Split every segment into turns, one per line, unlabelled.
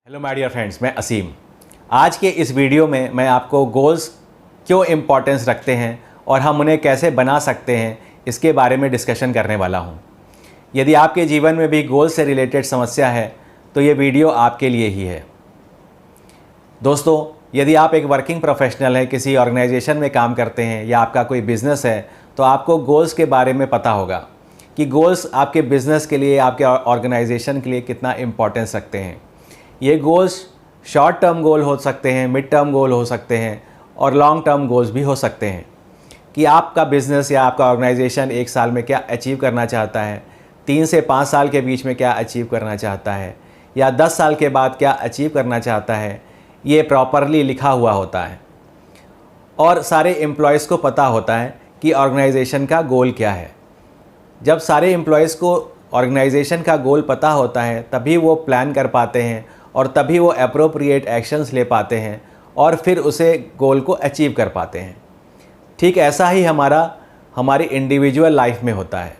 Hello my dear friends, मैं असीम। आज के इस वीडियो में मैं आपको गोल्स क्यों इम्पोर्टेंस रखते हैं और हम उन्हें कैसे बना सकते हैं इसके बारे में डिस्कशन करने वाला हूं। यदि आपके जीवन में भी गोल से रिलेटेड समस्या है तो ये वीडियो आपके लिए ही है। दोस्तों, यदि आप एक वर्किंग प्रोफेशनल हैं, किसी ऑर्गेनाइजेशन में काम करते हैं या आपका कोई बिज़नेस है तो आपको गोल्स के बारे में पता होगा कि गोल्स आपके बिज़नेस के लिए, आपके ऑर्गेनाइजेशन के लिए कितना इम्पोर्टेंस रखते हैं। ये गोल्स शॉर्ट टर्म गोल हो सकते हैं, मिड टर्म गोल हो सकते हैं और लॉन्ग टर्म गोल्स भी हो सकते हैं कि आपका बिज़नेस या आपका ऑर्गेनाइजेशन 1 साल में क्या अचीव करना चाहता है, 3 से 5 साल के बीच में क्या अचीव करना चाहता है या 10 साल के बाद क्या अचीव करना चाहता है। ये प्रॉपरली लिखा हुआ होता है और सारे एम्प्लॉयज़ को पता होता है कि ऑर्गेनाइजेशन का गोल क्या है। जब सारे एम्प्लॉयज़ को ऑर्गेनाइजेशन का गोल पता होता है तभी वो प्लान कर पाते हैं और तभी वो अप्रोप्रिएट एक्शंस ले पाते हैं और फिर उसे गोल को अचीव कर पाते हैं। ठीक ऐसा ही हमारी इंडिविजुअल लाइफ में होता है।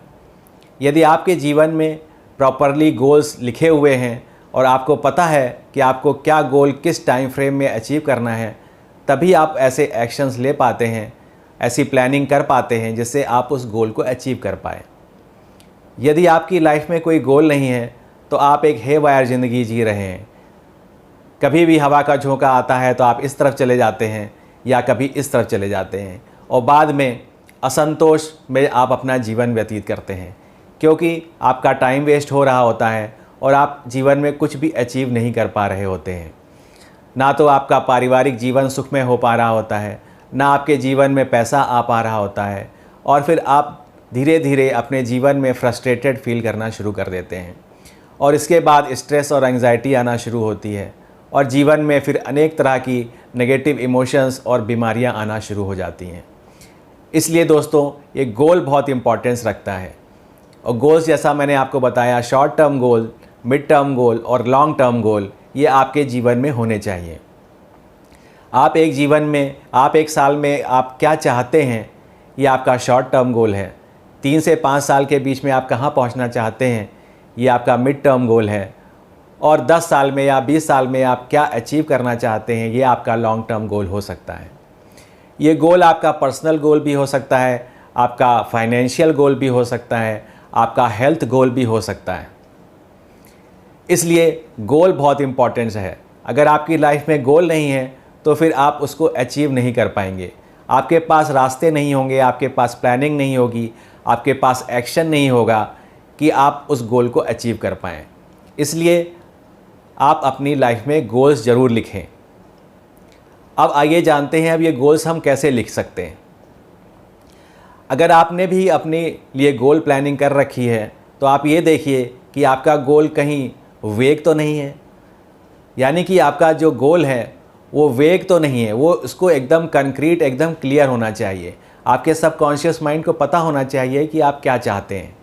यदि आपके जीवन में प्रॉपरली गोल्स लिखे हुए हैं और आपको पता है कि आपको क्या गोल किस टाइम फ्रेम में अचीव करना है, तभी आप ऐसे एक्शंस ले पाते हैं, ऐसी प्लानिंग कर पाते हैं जिससे आप उस गोल को अचीव कर पाएँ। यदि आपकी लाइफ में कोई गोल नहीं है तो आप एक हेवायर ज़िंदगी जी रहे हैं। कभी भी हवा का झोंका आता है तो आप इस तरफ चले जाते हैं या कभी इस तरफ चले जाते हैं और बाद में असंतोष में आप अपना जीवन व्यतीत करते हैं क्योंकि आपका टाइम वेस्ट हो रहा होता है और आप जीवन में कुछ भी अचीव नहीं कर पा रहे होते हैं। ना तो आपका पारिवारिक जीवन सुखमय हो पा रहा होता है, ना आपके जीवन में पैसा आ पा रहा होता है और फिर आप धीरे धीरे अपने जीवन में फ्रस्ट्रेटेड फील करना शुरू कर देते हैं और इसके बाद स्ट्रेस और एंग्जाइटी आना शुरू होती है और जीवन में फिर अनेक तरह की नेगेटिव इमोशंस और बीमारियां आना शुरू हो जाती हैं। इसलिए दोस्तों, ये गोल बहुत इम्पोर्टेंस रखता है और गोल्स जैसा मैंने आपको बताया, short term goal, mid term goal और लॉन्ग टर्म गोल, ये आपके जीवन में होने चाहिए। आप एक साल में आप क्या चाहते हैं, ये आपका शॉर्ट टर्म गोल है। 3 से 5 साल के बीच में आप कहाँ पहुँचना चाहते हैं, ये आपका मिड टर्म गोल है और 10 साल में या 20 साल में आप क्या अचीव करना चाहते हैं, ये आपका लॉन्ग टर्म गोल हो सकता है। ये गोल आपका पर्सनल गोल भी हो सकता है, आपका फाइनेंशियल गोल भी हो सकता है, आपका हेल्थ गोल भी हो सकता है। इसलिए गोल बहुत इम्पोर्टेंट है। अगर आपकी लाइफ में गोल नहीं है तो फिर आप उसको अचीव नहीं कर पाएंगे। आपके पास रास्ते नहीं होंगे, आपके पास प्लानिंग नहीं होगी, आपके पास एक्शन नहीं होगा कि आप उस गोल को अचीव कर पाएँ। इसलिए आप अपनी लाइफ में गोल्स ज़रूर लिखें। अब आइए जानते हैं अब ये गोल्स हम कैसे लिख सकते हैं। अगर आपने भी अपने लिए गोल प्लानिंग कर रखी है तो आप ये देखिए कि आपका गोल कहीं वेग तो नहीं है, यानी कि आपका जो गोल है वो वेग तो नहीं है, वो उसको एकदम कंक्रीट, एकदम क्लियर होना चाहिए। आपके सबकॉन्शियस माइंड को पता होना चाहिए कि आप क्या चाहते हैं।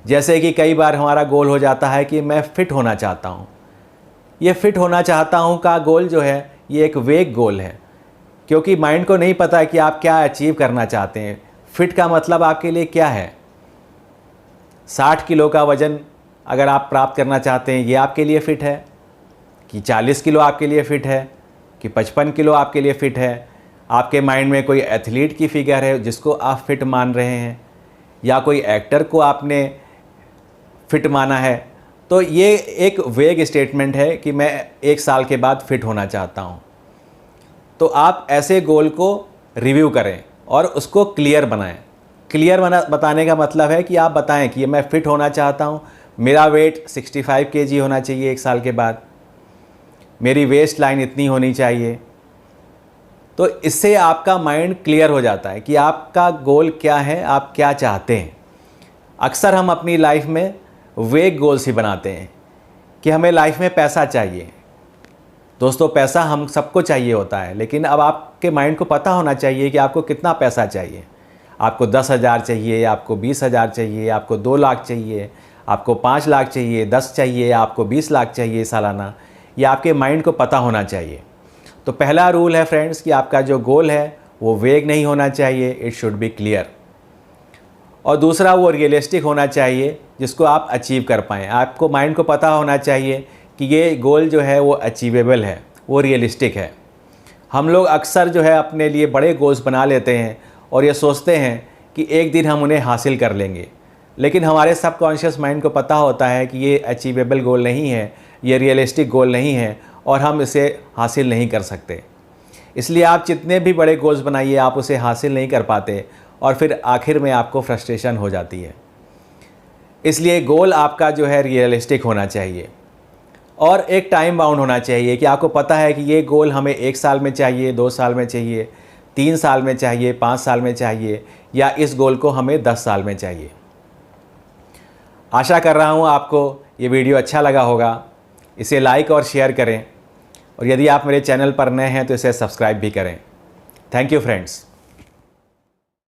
जैसे कि कई बार हमारा गोल हो जाता है कि मैं फ़िट होना चाहता हूँ। ये फ़िट होना चाहता हूँ का गोल जो है ये एक वेग गोल है क्योंकि माइंड को नहीं पता कि आप क्या अचीव करना चाहते हैं। फ़िट का मतलब आपके लिए क्या है। 60 किलो का वज़न अगर आप प्राप्त करना चाहते हैं, ये आपके लिए फ़िट है कि 40 किलो आपके लिए फ़िट है कि 55 किलो आपके लिए फ़िट है। आपके माइंड में कोई एथलीट की फ़िगर है जिसको आप फ़िट मान रहे हैं या कोई एक्टर को आपने फ़िट माना है, तो ये एक वेग स्टेटमेंट है कि मैं 1 साल के बाद फ़िट होना चाहता हूँ। तो आप ऐसे गोल को रिव्यू करें और उसको क्लियर बनाएं। बताने का मतलब है कि आप बताएं कि मैं फ़िट होना चाहता हूँ, मेरा वेट 65 kg होना चाहिए 1 साल के बाद, मेरी वेस्ट लाइन इतनी होनी चाहिए। तो इससे आपका माइंड क्लियर हो जाता है कि आपका गोल क्या है, आप क्या चाहते हैं। अक्सर हम अपनी लाइफ में वेग गोल्स ही बनाते हैं कि हमें लाइफ में पैसा चाहिए। दोस्तों, पैसा हम सबको चाहिए होता है, लेकिन अब आपके माइंड को पता होना चाहिए कि आपको कितना पैसा चाहिए। आपको 10,000 चाहिए या आपको 20,000 चाहिए, आपको 2 लाख चाहिए, आपको 5 लाख चाहिए, 10 चाहिए या आपको 20 लाख चाहिए सालाना, या आपके माइंड को पता होना चाहिए। तो पहला रूल है फ्रेंड्स कि आपका जो गोल है वो वेग नहीं होना चाहिए, इट शुड बी क्लियर। और दूसरा, वो रियलिस्टिक होना चाहिए जिसको आप अचीव कर पाएँ। आपको माइंड को पता होना चाहिए कि ये गोल जो है वो अचीवेबल है, वो रियलिस्टिक है। हम लोग अक्सर जो है अपने लिए बड़े गोल्स बना लेते हैं और ये सोचते हैं कि एक दिन हम उन्हें हासिल कर लेंगे, लेकिन हमारे सबकॉन्शियस माइंड को पता होता है कि ये अचीवेबल गोल नहीं है, ये रियलिस्टिक गोल नहीं है और हम इसे हासिल नहीं कर सकते। इसलिए आप जितने भी बड़े गोल्स बनाइए, आप उसे हासिल नहीं कर पाते और फिर आखिर में आपको फ्रस्ट्रेशन हो जाती है। इसलिए गोल आपका जो है रियलिस्टिक होना चाहिए और एक टाइम बाउंड होना चाहिए कि आपको पता है कि ये गोल हमें 1 साल में चाहिए, 2 साल में चाहिए, 3 साल में चाहिए, 5 साल में चाहिए, या इस गोल को हमें 10 साल में चाहिए। आशा कर रहा हूँ आपको ये वीडियो अच्छा लगा होगा। इसे लाइक और शेयर करें और यदि आप मेरे चैनल पर नए हैं तो इसे सब्सक्राइब भी करें। Thank you friends.